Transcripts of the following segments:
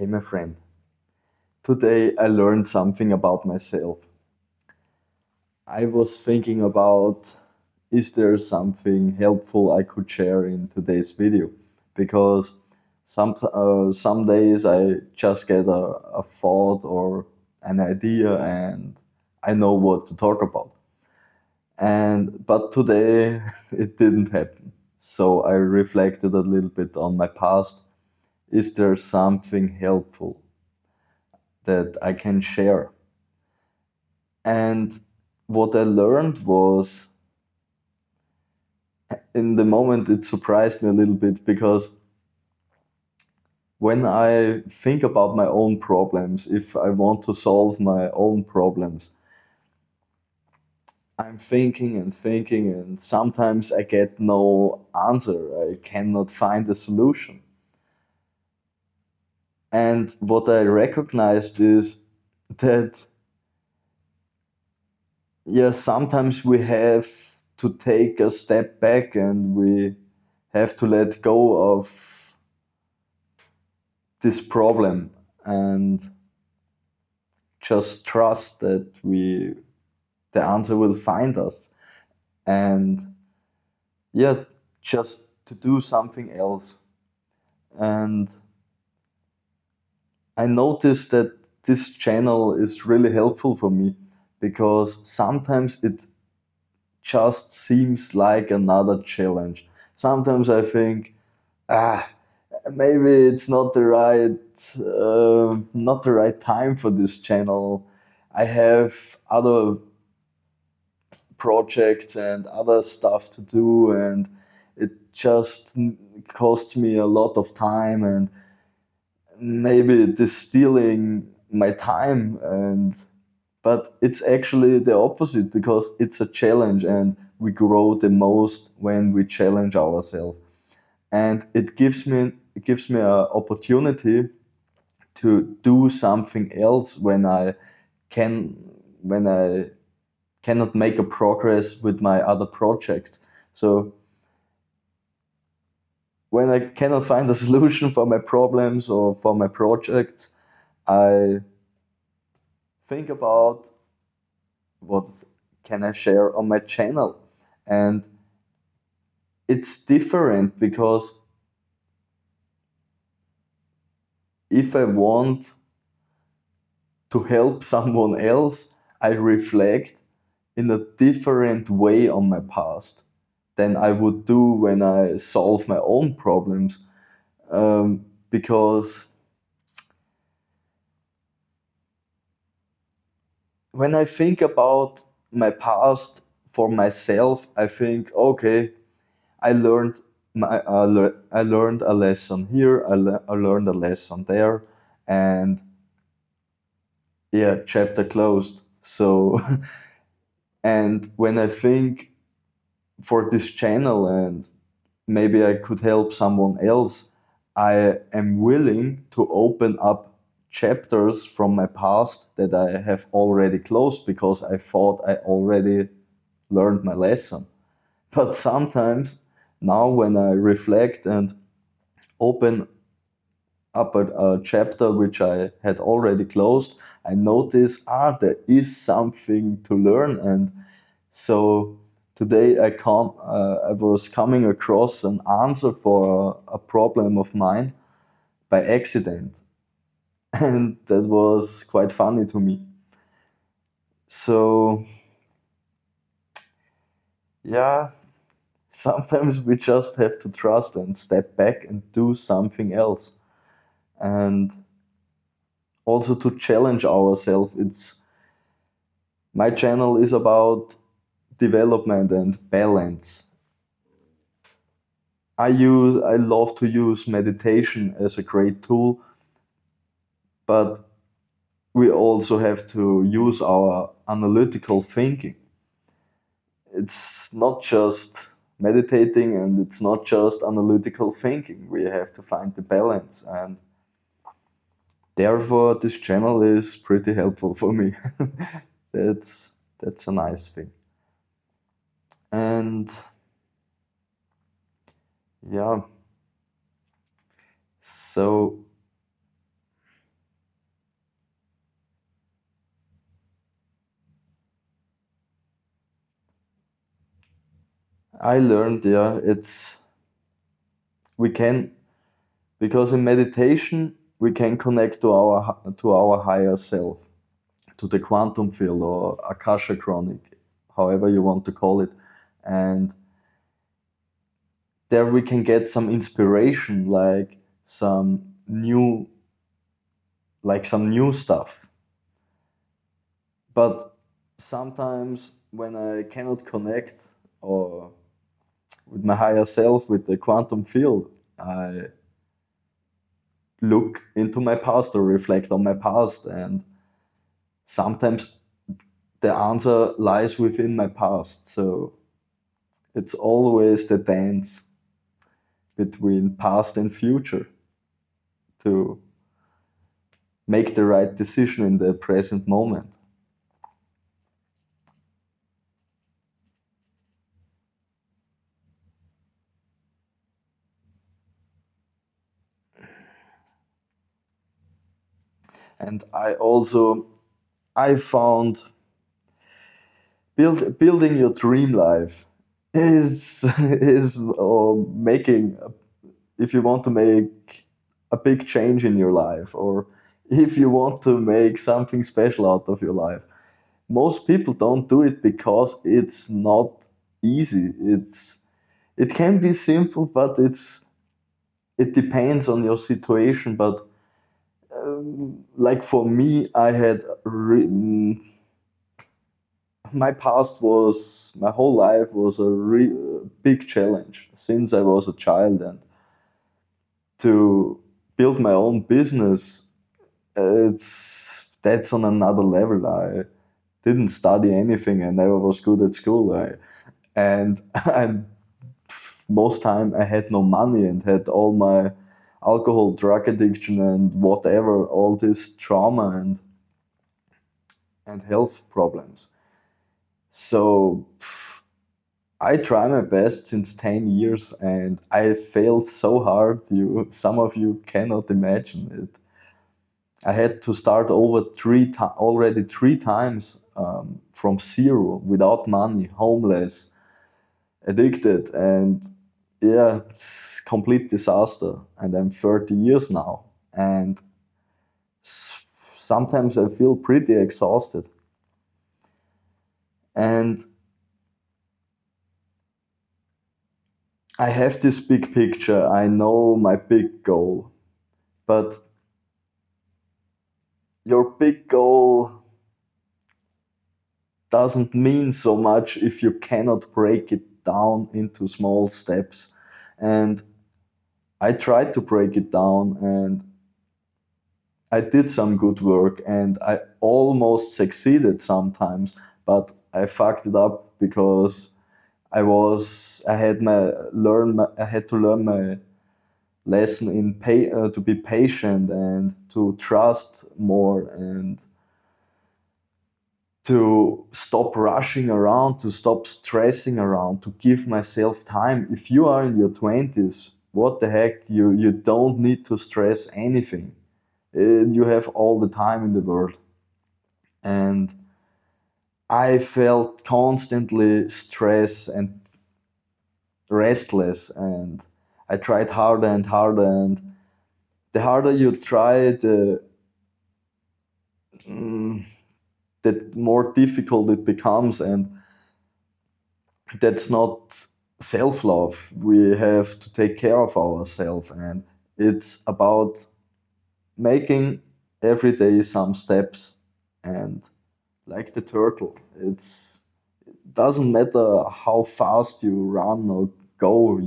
Hey, my friend. Today I learned something about myself. I was thinking about, is there something helpful I could share in today's video? Because some days I just get a thought or an idea and I know what to talk about. But today it didn't happen. So I reflected a little bit on my past. Is there something helpful that I can share? And what I learned was, in the moment, it surprised me a little bit because when I think about my own problems, if I want to solve my own problems, I'm thinking and thinking, and sometimes I get no answer. I cannot find a solution. And what I recognized is that, yeah, sometimes we have to take a step back and we have to let go of this problem and just trust that the answer will find us, and yeah, just to do something else. And I noticed that this channel is really helpful for me because sometimes it just seems like another challenge. Sometimes I think, ah, maybe it's not the right time for this channel. I have other projects and other stuff to do, and it just costs me a lot of time, and maybe it is stealing my time. And but it's actually the opposite because it's a challenge, and we grow the most when we challenge ourselves. And it gives me an opportunity to do something else can when I cannot make a progress with my other projects. So when I cannot find a solution for my problems or for my projects, I think about what can I share on my channel. And it's different because if I want to help someone else, I reflect in a different way on my past than I would do when I solve my own problems. Because when I think about my past for myself, I think, okay, I learned I learned a lesson here, I learned a lesson there, and yeah, chapter closed. So, and when I think for this channel and maybe I could help someone else, I am willing to open up chapters from my past that I have already closed because I thought I already learned my lesson. But sometimes now when I reflect and open up a chapter which I had already closed, I notice, there is something to learn. And so today I was coming across an answer for a problem of mine by accident, and that was quite funny to me. So yeah, sometimes we just have to trust and step back and do something else, and also to challenge ourselves. It's My channel is about development and balance. I love to use meditation as a great tool, but we also have to use our analytical thinking. It's not just meditating and it's not just analytical thinking. We have to find the balance, and therefore this channel is pretty helpful for me. That's a nice thing. And yeah, so I learned, yeah, it's we can because in meditation we can connect to our higher self, to the quantum field or Akasha Chronic, however you want to call it, and there we can get some inspiration, some new, some new stuff. But sometimes when I cannot connect or with my higher self, with the quantum field, I look into my past or reflect on my past, and sometimes the answer lies within my past. So it's always the dance between past and future to make the right decision in the present moment. And I found building your dream life is making, if you want to make a big change in your life, or if you want to make something special out of your life. Most people don't do it because it's not easy. It can be simple, but it depends on your situation. But like for me, my past was my whole life was a big challenge since I was a child, and to build my own business, it's that's on another level. I didn't study anything. I never was good at school. And I most time I had no money and had all my alcohol, drug addiction, and whatever, all this trauma and health problems. So I try my best since 10 years, and I failed so hard. Some of you cannot imagine it. I had to start over already three times, from zero, without money, homeless, addicted, and yeah, it's complete disaster. And I'm 30 years now, and s- sometimes I feel pretty exhausted. And I have this big picture. I know my big goal, but your big goal doesn't mean so much if you cannot break it down into small steps. And I tried to break it down, and I did some good work, and I almost succeeded sometimes, but I fucked it up because I had to learn my lesson in to be patient and to trust more, and to stop rushing around, to stop stressing around, to give myself time. If you are in your 20s, what the heck, you don't need to stress anything. You have all the time in the world. And I felt constantly stressed and restless, and I tried harder and harder, and the harder you try, mm, the more difficult it becomes, and that's not self-love. We have to take care of ourselves, and it's about making every day some steps, and like the turtle, it doesn't matter how fast you run or go.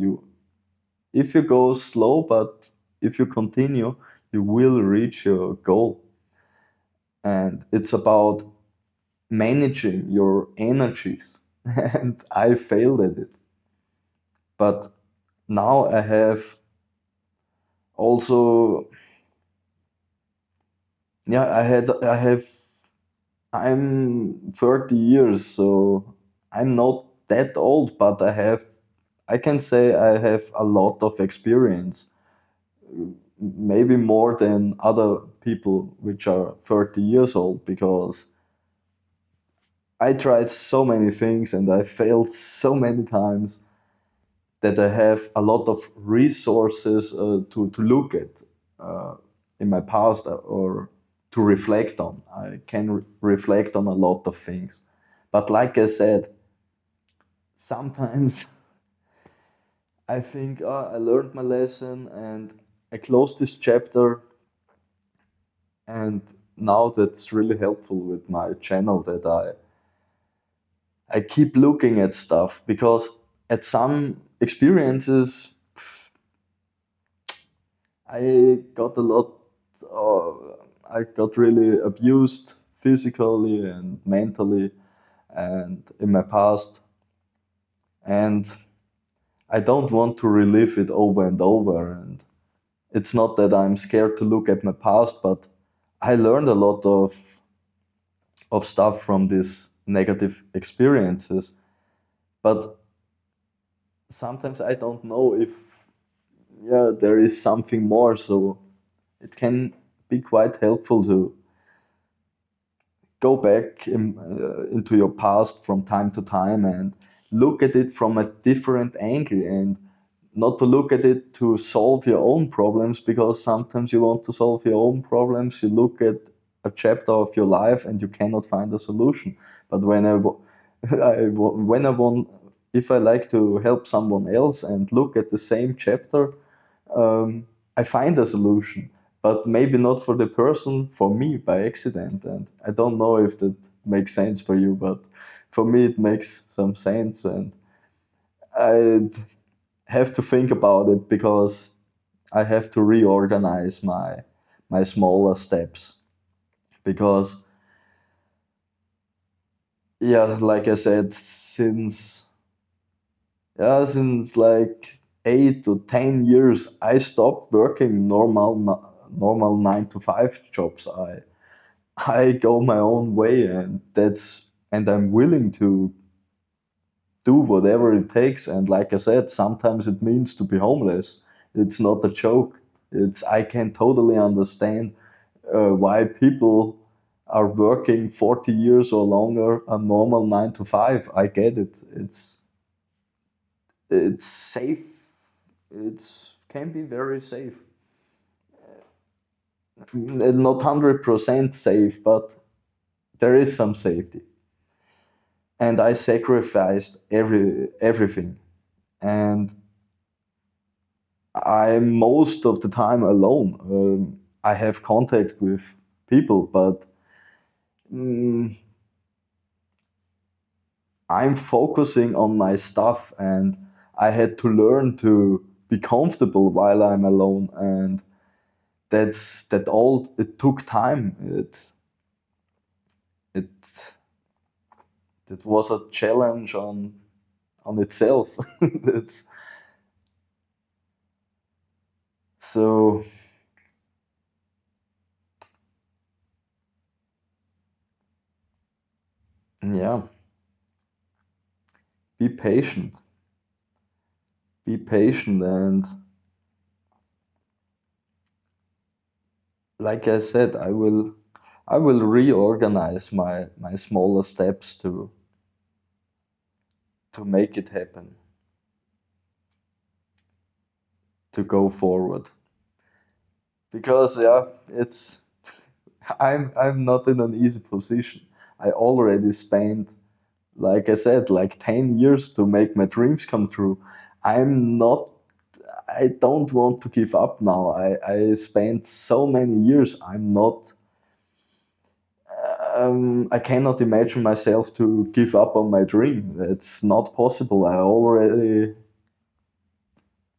If you go slow, but if you continue, you will reach your goal. And it's about managing your energies. And I failed at it. But now I have also, yeah, I'm 30 years, so I'm not that old, but I can say I have a lot of experience, maybe more than other people which are 30 years old, because I tried so many things and I failed so many times. that I have a lot of resources to look at uh, in my past or to reflect on. I can reflect on a lot of things. But like I said, sometimes I think, I learned my lesson and I closed this chapter, and now that's really helpful with my channel that I keep looking at stuff because at some experiences I got a lot. I got really abused physically and mentally, and in my past, and I don't want to relive it over and over. And it's not that I'm scared to look at my past, but I learned a lot of stuff from these negative experiences. But sometimes I don't know if, yeah, there is something more. So it can be quite helpful to go back into your past from time to time and look at it from a different angle, and not to look at it to solve your own problems, because sometimes you want to solve your own problems. You look at a chapter of your life and you cannot find a solution. But when I want, if I like to help someone else and look at the same chapter, I find a solution, but maybe not for the person, for me by accident. And I don't know if that makes sense for you, but for me it makes some sense. And I have to think about it because I have to reorganize my smaller steps. Because, yeah, like I said, since like 8 to 10 years, I stopped working normal 9 to 5 jobs. I go my own way, and I'm willing to do whatever it takes. And like I said, sometimes it means to be homeless. It's not a joke. It's I can totally understand why people are working 40 years or longer a normal 9 to 5. I get it. It's safe. It's can be very safe. Not 100% safe, but there is some safety. And I sacrificed everything. And I'm most of the time alone. I have contact with people, but mm, I'm focusing on my stuff, and I had to learn to be comfortable while I'm alone. And that all it took time. It it was a challenge on itself. That's so, yeah, be patient. Be patient, and like I said, I will reorganize my smaller steps to make it happen, to go forward. Because, yeah, it's I'm not in an easy position. I already spent, like I said, like 10 years to make my dreams come true. I'm not I don't want to give up now. I spent so many years. I cannot imagine myself to give up on my dream. It's not possible. I already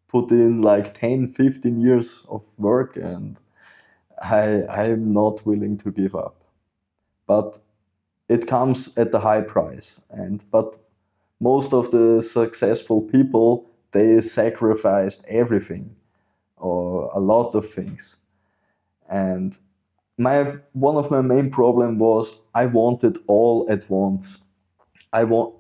put in like 10, 15 years of work, and I'm not willing to give up. But it comes at a high price. But most of the successful people, they sacrificed everything or a lot of things. And my one of my main problem was I wanted all at once. I want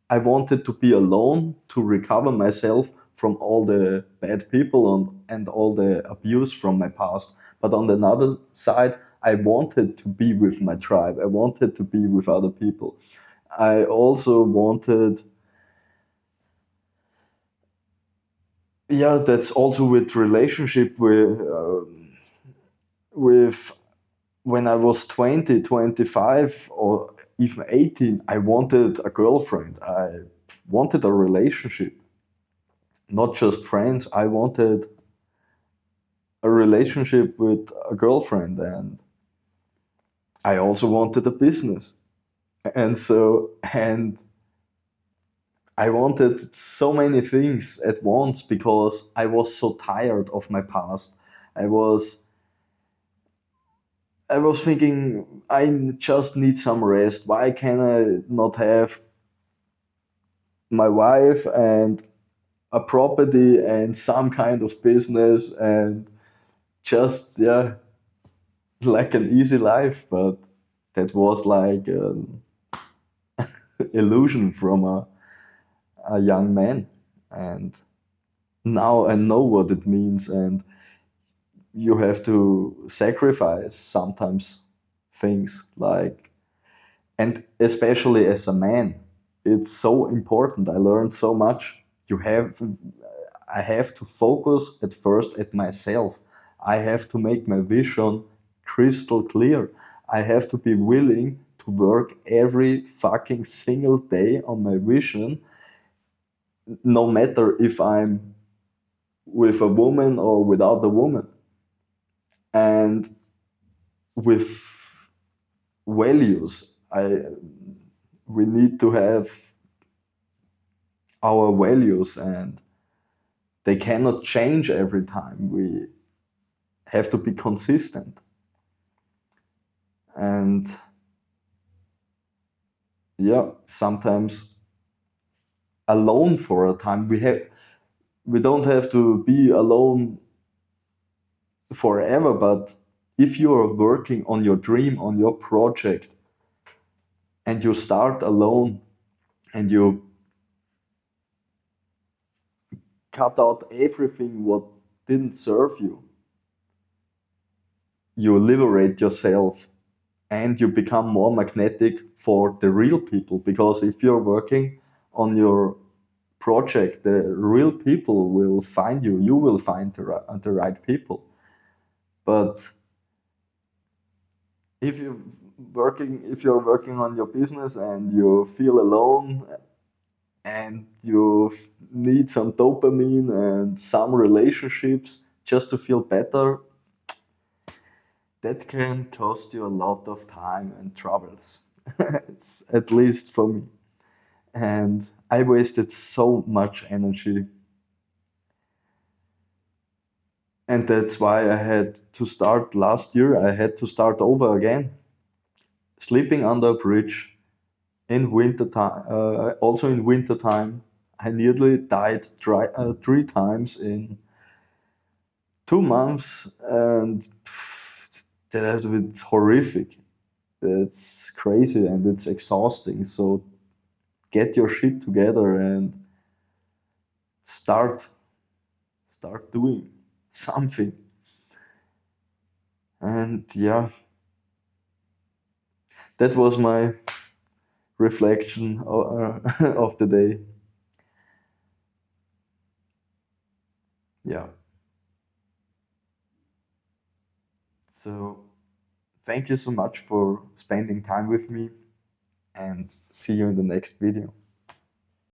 I wanted to be alone to recover myself from all the bad people and all the abuse from my past. But on the other side, I wanted to be with my tribe. I wanted to be with other people. I also wanted yeah, that's also with relationship with when I was 20, 25, or even 18, I wanted a girlfriend. I wanted a relationship, not just friends. I wanted a relationship with a girlfriend, and I also wanted a business. And I wanted so many things at once because I was so tired of my past. I was I was thinking I just need some rest. Why can I not have my wife and a property and some kind of business and just, yeah, like an easy life? But that was like an illusion from a young man. And now I know what it means, and you have to sacrifice sometimes things like, and especially as a man, it's so important. I learned so much. You have, I have to focus at first at myself. I have to make my vision crystal clear. I have to be willing to work every fucking single day on my vision, no matter if I'm with a woman or without a woman. And with values, I we need to have our values, and they cannot change every time. We have to be consistent. And yeah, sometimes alone for a time. We don't have to be alone forever, but if you are working on your dream, on your project, and you start alone and you cut out everything what didn't serve you, you liberate yourself and you become more magnetic for the real people. Because if you're working on your project, the real people will find you. You will find the right people. But if you're working on your business and you feel alone and you need some dopamine and some relationships just to feel better, that can cost you a lot of time and troubles. It's at least for me. And I wasted so much energy, and that's why I had to start last year. I had to start over again, sleeping under a bridge in winter time. Also in winter time, I nearly died 3 times in 2 months, and that was horrific. It's crazy and it's exhausting. So get your shit together and start start doing something. And yeah, that was my reflection of the day. Yeah. So thank you so much for spending time with me, and see you in the next video.